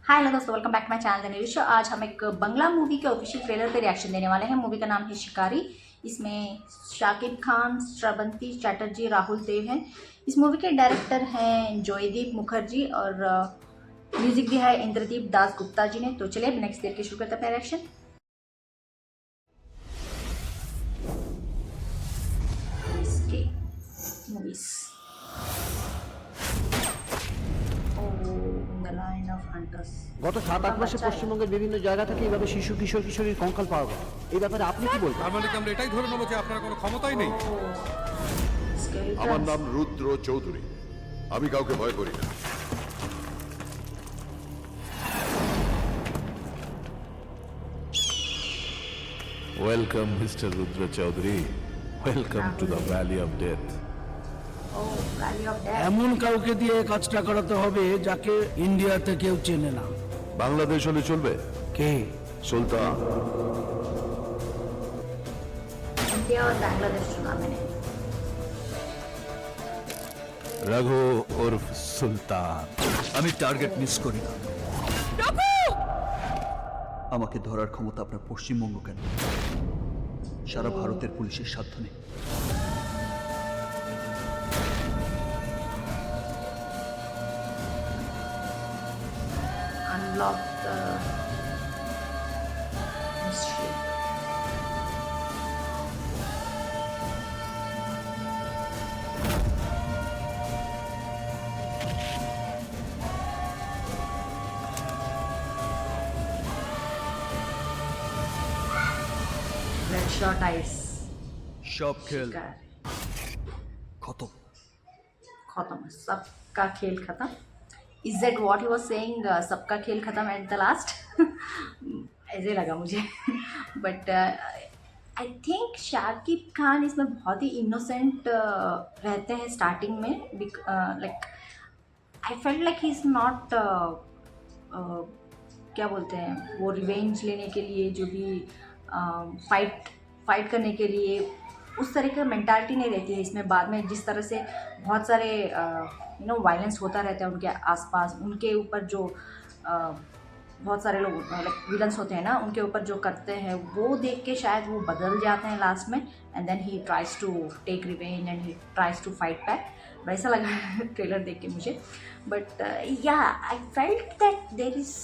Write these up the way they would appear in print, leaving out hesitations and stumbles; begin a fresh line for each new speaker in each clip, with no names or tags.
हाय hello दोस्तों, welcome back to my channel the आज हम एक बंगला मूवी के ऑफिशियल ट्रेलर पे रिएक्शन देने वाले हैं। मूवी का नाम है शिकारी। इसमें शाकिब खान, श्रवंती चैटर्जी, राहुल देव हैं। इस मूवी के डायरेक्टर हैं जॉयदीप मुखर्जी और म्यूजिक दिया है इंद्रदीप दास गुप्ता जी ने। तो चलिए नेक्स्ट देर के शुरू करते हैं रिएक्शन। इसके movies the line of hunters.
গত 7-8 মাসে পশ্চিমবঙ্গের বিভিন্ন জায়গা থেকে এইভাবে শিশু কিশোর কিশোরীর কঙ্কাল পাওয়া গেল। এই ব্যাপারে আপনি কি বলবেন?
তার মানে কি আমরা এটাই ধরে নেবো যে আপনার কোনো ক্ষমতাই নেই?
আমার নাম রুদ্র চৌধুরী। আমি কাউকে ভয় করি না।
Welcome, Mr. Rudra Chaudhary. Welcome to the Valley of Death.
এমন কাউকে দিয়ে কাজটা করাতে হবে যাকে ইন্ডিয়াতে কেউ চেনে না।
বাংলাদেশ হলে চলবে?
কে?
সুলতান।
इंडिया और बांग्लादेश चुना मैंने।
রঘু উর্ফ সুলতান।
আমি টার্গেট মিস করি না। আমাকে ধরার ক্ষমতা আপনার পশ্চিমবঙ্গ কেন, সারা ভারতের পুলিশের সাধ্য নেই।
Unlock the mystery. Bloodshot eyes.
সব খেল
शिकार।
খতম।
खत्म, सबका खेल खत्म। Is that what he was saying? सबका खेल खत्म at the last? ऐसे लगा मुझे। But I think Shakib Khan इसमें बहुत ही इनोसेंट रहते हैं स्टार्टिंग में। Like I felt like he is not क्या बोलते हैं वो रिवेंज लेने के लिए जो भी फाइट करने के लिए उस तरह की मेंटालिटी नहीं रहती है इसमें। बाद में जिस तरह से बहुत सारे वायलेंस होता रहता है उनके आसपास, उनके ऊपर जो बहुत सारे लोग लाइक विलन्स होते हैं ना, उनके ऊपर जो करते हैं वो देख के शायद वो बदल जाते हैं लास्ट में। And then he tries to take revenge and he tries to fight back. वैसा लगा ट्रेलर देख के मुझे। But yeah I felt that there is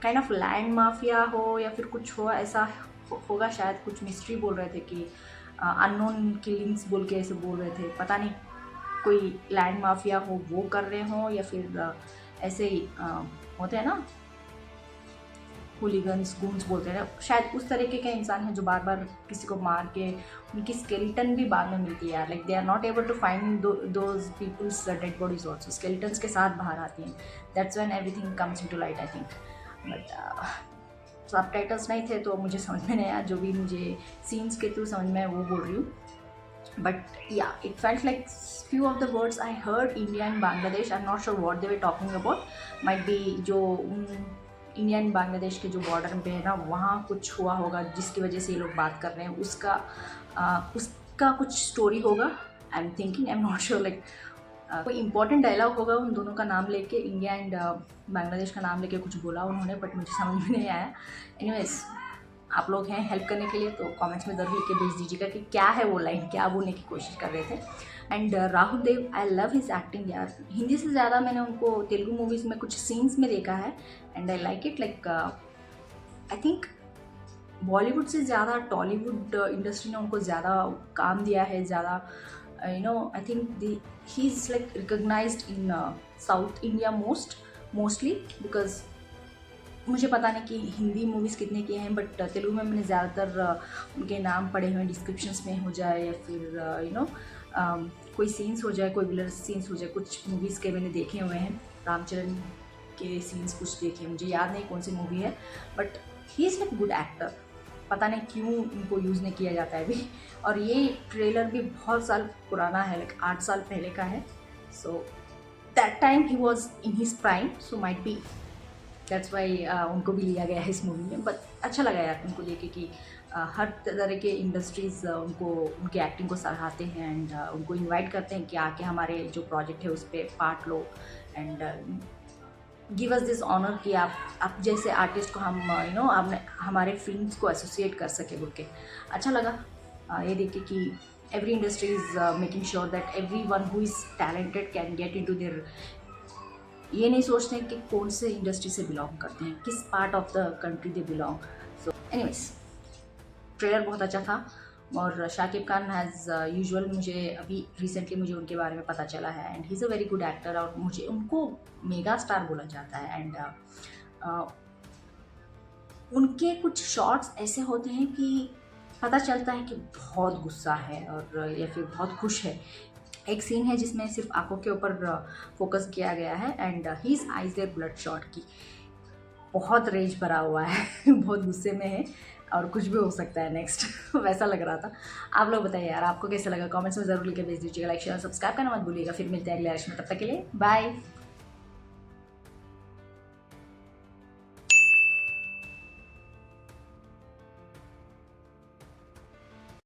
kind of land mafia हो या फिर कुछ हो, ऐसा होगा शायद। कुछ मिस्ट्री बोल रहे थे कि अननोन किलिंग्स बोल के ऐसे बोल रहे थे। पता नहीं कोई लैंड माफिया हो वो कर रहे हों या फिर ऐसे ही होते हैं ना हुलीगन्स गूंस बोलते हैं ना, शायद उस तरीके के इंसान हैं जो बार बार किसी को मार के उनकी स्केलेटन भी बाद में मिलती है। Like they are not able to find those peoples dead bodies also, skeletons के साथ बाहर आती हैं। That's when everything comes into light I think. But subtitles नहीं थे तो मुझे समझ में नहीं आया। जो भी मुझे सीन्स के थ्रू समझ में आया वो बोल रही हूँ। बट या it felt like few of the words I heard India and Bangladesh. I'm not sure what they were talking about. Might be जो इंडिया एंड बांग्लादेश के जो बॉर्डर पे है ना, वहाँ कुछ हुआ होगा जिसकी वजह से ये लोग बात कर रहे हैं। उसका कुछ स्टोरी होगा। I am thinking, I am not sure. Like कोई इंपॉर्टेंट डायलॉग होगा उन दोनों का नाम लेके, इंडिया एंड बांग्लादेश का नाम लेके कुछ बोला उन्होंने, बट मुझे समझ में नहीं आया। एनीवेज, आप लोग हैं हेल्प करने के लिए तो कमेंट्स में ज़रूर लिख के भेज दीजिएगा कि क्या है वो लाइन, क्या बोलने की कोशिश कर रहे थे। And Rahul Dev, I love his acting यार। हिंदी से ज़्यादा मैंने उनको तेलुगु मूवीज़ में कुछ सीन्स में देखा है and I like it. Like I think Bollywood से ज़्यादा टॉलीवुड इंडस्ट्री ने उनको ज़्यादा काम दिया है, ज़्यादा I think he is like recognised in South India mostly because मुझे पता नहीं कि हिंदी मूवीज़ कितने की हैं, बट तेलुगु में मैंने ज़्यादातर उनके नाम पढ़े हुए हैं डिस्क्रिप्शंस में हो जाए या फिर कोई सीन्स हो जाए, कोई विलर सीन्स हो जाए। कुछ मूवीज़ के मैंने देखे हुए हैं, रामचरण के सीन्स कुछ देखे, मुझे याद नहीं कौन सी मूवी है, but he is like good actor. पता नहीं क्यों इनको यूज़ नहीं किया जाता है अभी। और ये ट्रेलर भी बहुत साल पुराना है, लाइक 8 साल पहले का है। So that time he was in his prime, so might be that's why उनको भी लिया गया है इस मूवी में। बट अच्छा लगा यार उनको देखे कि हर तरह के इंडस्ट्रीज़ उनको उनकी एक्टिंग को सराहते हैं एंड उनको इनवाइट करते हैं कि आके हमारे जो प्रोजेक्ट है उस पर पार्ट लो। And give us this honour कि आप जैसे आर्टिस्ट को हम आपने हमारे फिल्म्स को एसोसिएट कर सके बोल के अच्छा लगा। ये देख के कि every industry is making sure that every one who is talented can get into their, ये नहीं सोचते हैं कि कौन से इंडस्ट्री से बिलोंग करते हैं, किस part of the country they belong. So anyways trailer बहुत अच्छा था और शाकिब खान हैज़ यूजुअल मुझे अभी रिसेंटली मुझे उनके बारे में पता चला है and he is a very good actor और मुझे उनको मेगा स्टार बोला जाता है एंड उनके कुछ शॉट्स ऐसे होते हैं कि पता चलता है कि बहुत गुस्सा है और या फिर बहुत खुश है। एक सीन है जिसमें सिर्फ आंखों के ऊपर फोकस किया गया है and his eyes their bloodshot की बहुत रेज भरा हुआ है बहुत गुस्से में है और कुछ भी हो सकता है नेक्स्ट वैसा लग रहा था। आप लोग बताइए यार आपको कैसा लगा, कमेंट्स में ज़रूर लिख के भेज दीजिएगा। लाइक शेयर सब्सक्राइब करना मत भूलिएगा। फिर मिलते हैं अगले आर्श में, तब तक के लिए बाय।